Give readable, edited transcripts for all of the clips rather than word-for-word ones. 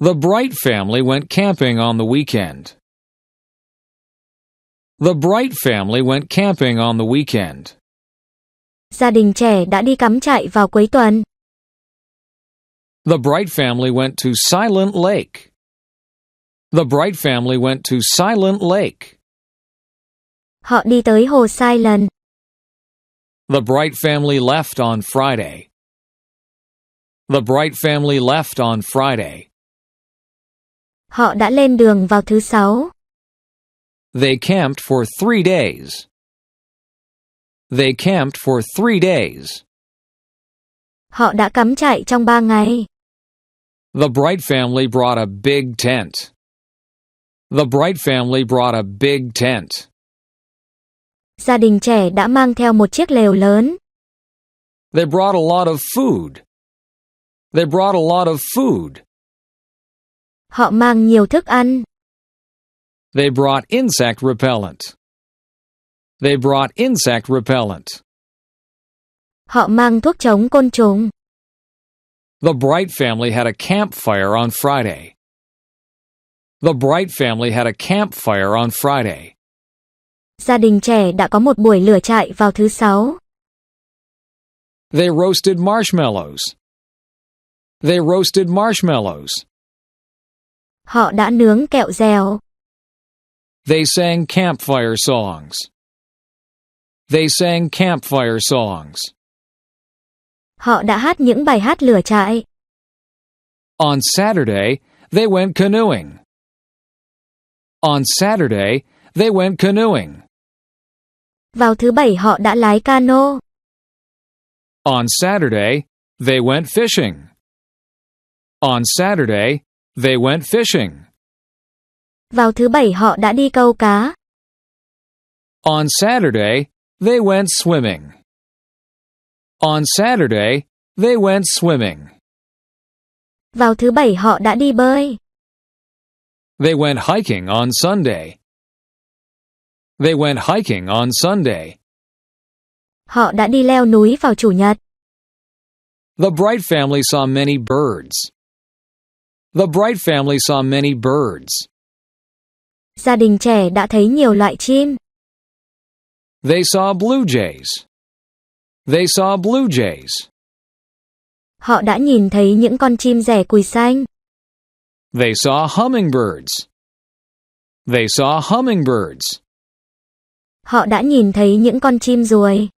The Bright family went camping on the weekend. The Bright family went camping on the weekend. Gia đình trẻ đã đi cắm trại vào cuối tuần. The Bright family went to Silent Lake. The Bright family went to Silent Lake. Họ đi tới hồ Silent. The Bright family left on Friday. The Bright family left on Friday. Họ đã lên đường vào thứ Sáu. They camped for 3 days. They camped for 3 days. Họ đã cắm trại trong 3 ngày. The Bright family brought a big tent. The Bright family brought a big tent. Gia đình trẻ đã mang theo một chiếc lều lớn. They brought a lot of food. They brought a lot of food. Họ mang nhiều thức ăn. They brought insect repellent. They brought insect repellent. Họ mang thuốc chống côn trùng. The Bright family had a campfire on Friday. The Bright family had a campfire on Friday. Gia đình trẻ đã có một buổi lửa trại vào thứ Sáu. They roasted marshmallows. They roasted marshmallows. Họ đã nướng kẹo dẻo. They sang campfire songs. They sang campfire songs. Họ đã hát những bài hát lửa trại. On Saturday, they went canoeing. On Saturday, they went canoeing. Vào thứ Bảy họ đã lái cano. On Saturday, they went fishing. On Saturday, they went fishing. Vào thứ Bảy họ đã đi câu cá. On Saturday, they went swimming. On Saturday, they went swimming. Vào thứ Bảy họ đã đi bơi. They went hiking on Sunday. They went hiking on Sunday. Họ đã đi leo núi vào Chủ nhật. The Bright family saw many birds. The Bright family saw many birds. Gia đình trẻ đã thấy nhiều loại chim. They saw blue jays. They saw blue jays. Họ đã nhìn thấy những con chim rẻ cùi xanh. They saw hummingbirds. They saw hummingbirds. Họ đã nhìn thấy những con chim ruồi.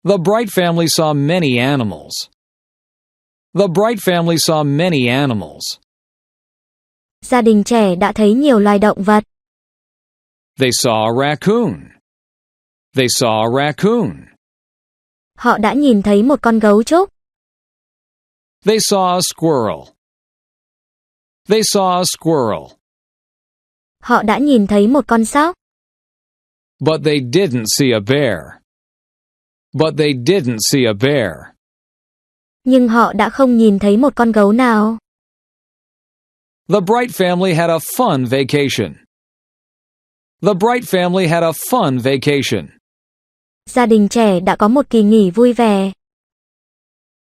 The Bright family saw many animals. The Bright family saw many animals. Gia đình trẻ đã thấy nhiều loài động vật. They saw a raccoon. They saw a raccoon. Họ đã nhìn thấy một con gấu trúc. They saw a squirrel. They saw a squirrel. Họ đã nhìn thấy một con sóc. But they didn't see a bear. But they didn't see a bear. Nhưng họ đã không nhìn thấy một con gấu nào. The Bright family had a fun vacation. The Bright family had a fun vacation. Gia đình trẻ đã có một kỳ nghỉ vui vẻ.